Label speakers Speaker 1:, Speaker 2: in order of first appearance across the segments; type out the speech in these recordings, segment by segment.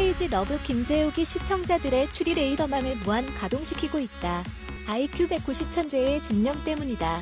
Speaker 1: 크레이지 러브 김재욱이 시청자들의 추리 레이더망을 무한 가동시키고 있다. IQ 190 천재의 집념 때문이다.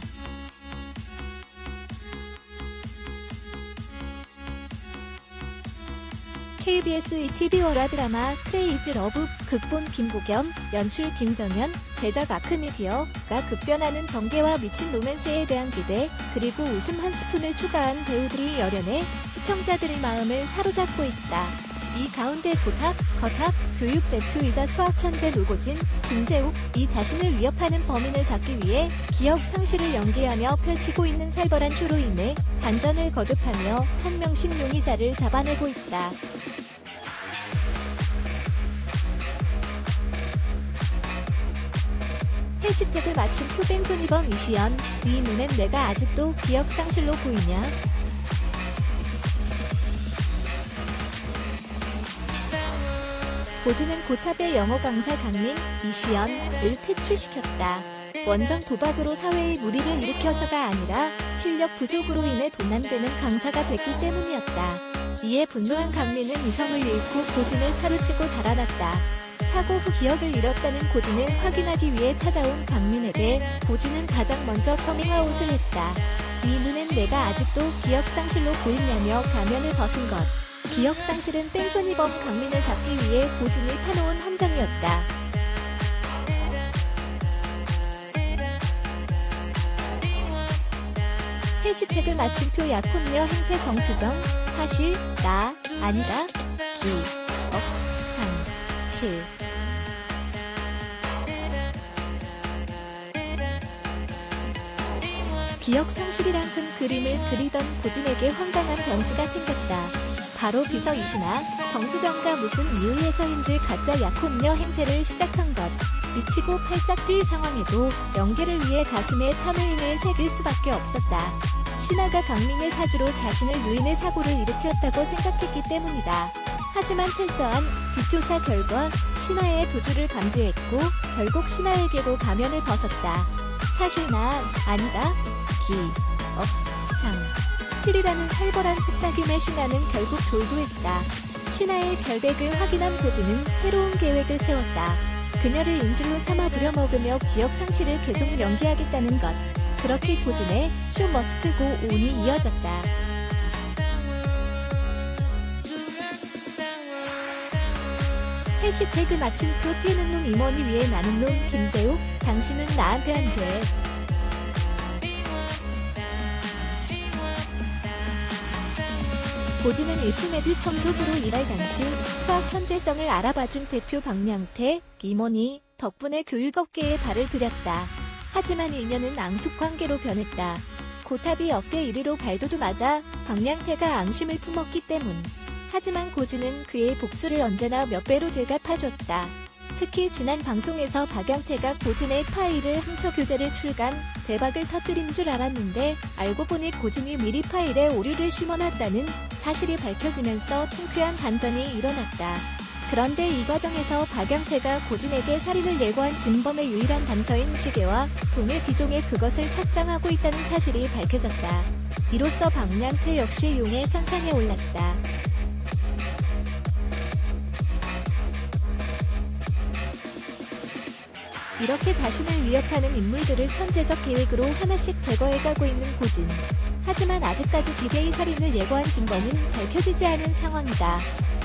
Speaker 1: KBS ETV 월화 드라마 크레이지 러브, 극본 김보겸, 연출 김정현, 제작 아크미디어가 급변하는 전개와 미친 로맨스에 대한 기대, 그리고 웃음 한 스푼을 추가한 배우들이 열연해 시청자들의 마음을 사로잡고 있다. 이 가운데 거탑, 교육 대표이자 수학 천재 노고진, 김재욱이 자신을 위협하는 범인을 잡기 위해 기억 상실을 연기하며 펼치고 있는 살벌한 쇼로 인해 반전을 거듭하며 한 명씩 용의자를 잡아내고 있다. 해시태그 마침표 뺑소니범 이시연, 네 눈엔 내가 아직도 기억상실로 보이냐? 고진은 고탑의 영어 강사 강민, 이시연을 퇴출시켰다. 원정 도박으로 사회의 무리를 일으켜서가 아니라 실력 부족으로 인해 돈난되는 강사가 됐기 때문이었다. 이에 분노한 강민은 이성을 잃고 고진을 차로치고 달아났다. 사고 후 기억을 잃었다는 고진을 확인하기 위해 찾아온 강민에게 고진은 가장 먼저 커밍아웃을 했다. 네 눈엔 내가 아직도 기억상실로 보이냐며 가면을 벗은 것. 기억상실은 뺑소니범 강민을 잡기 위해 고진이 파놓은 함정이었다. 해시태그 마침표 약혼녀 행세 정수정, 사실, 나, 아니다, 실. 기억상실이란 큰 그림을 그리던 고진에게 황당한 변수가 생겼다. 바로 비서 이신아, 정수정과 무슨 이유에서인지 가짜 약혼녀 행세를 시작한 것. 미치고 팔짝 뛸 상황에도 연계를 위해 가슴에 참을인을 새길 수밖에 없었다. 신아가 강민의 사주로 자신을 유인의 사고를 일으켰다고 생각했기 때문이다. 하지만 철저한 뒷조사 결과 신아의 도주를 감지했고 결국 신아에게도 가면을 벗었다. 사실 나, 아니다, 실이라는 살벌한 속삭임에 신아는 결국 졸도했다. 신아의 결백을 확인한 고진은 새로운 계획을 세웠다. 그녀를 인질로 삼아 부려먹으며 기억상실을 계속 연기하겠다는 것. 그렇게 고진의 쇼 머스트 고 온이 이어졌다. 해시태그 마침표 튀는 놈 임원이 위해 나는 놈 김재욱, 당신은 나한테 안 돼. 고진은 일품애들 청소부로 일할 당시 수학 천재성을 알아봐준 대표 박량태, 임원이 덕분에 교육업계에 발을 들였다. 하지만 인연은 앙숙관계로 변했다. 고탑이 업계 1위로 발돋움하자 박량태가 앙심을 품었기 때문. 하지만 고진은 그의 복수를 언제나 몇 배로 되갚아줬다. 특히 지난 방송에서 박양태가 고진의 파일을 훔쳐 교재를 출간, 대박을 터뜨린 줄 알았는데 알고 보니 고진이 미리 파일에 오류를 심어놨다는 사실이 밝혀지면서 통쾌한 반전이 일어났다. 그런데 이 과정에서 박양태가 고진에게 살인을 예고한 진범의 유일한 단서인 시계와 동일 비종의 그것을 착장하고 있다는 사실이 밝혀졌다. 이로써 박양태 역시 용의 선상에 올랐다. 이렇게 자신을 위협하는 인물들을 천재적 계획으로 하나씩 제거해가고 있는 고진. 하지만 아직까지 D-Day 살인을 예고한 진범은 밝혀지지 않은 상황이다.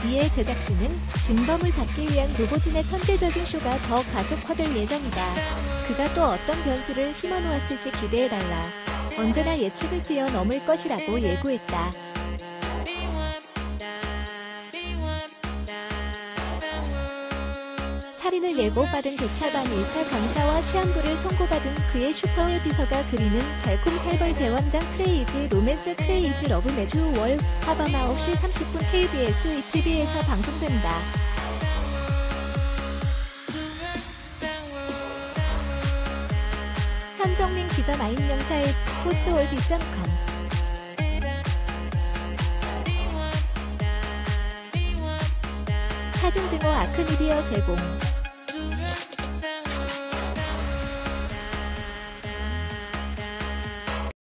Speaker 1: 이에 제작진은 진범을 잡기 위한 노고진의 천재적인 쇼가 더 가속화될 예정이다. 그가 또 어떤 변수를 심어놓았을지 기대해달라. 언제나 예측을 뛰어넘을 것이라고 예고했다. 살인을 예고받은 교차반 일타 강사와 시한부를 선고받은 그의 슈퍼울 비서가 그리는 달콤 살벌 대왕장 크레이지 로맨스 크레이지 러브 매주 월 하밤 9시 30분 KBS ETV에서 방송된다. 한정민 기자 마인영사의 스포츠월드.com 사진 등호 아크미디어 제공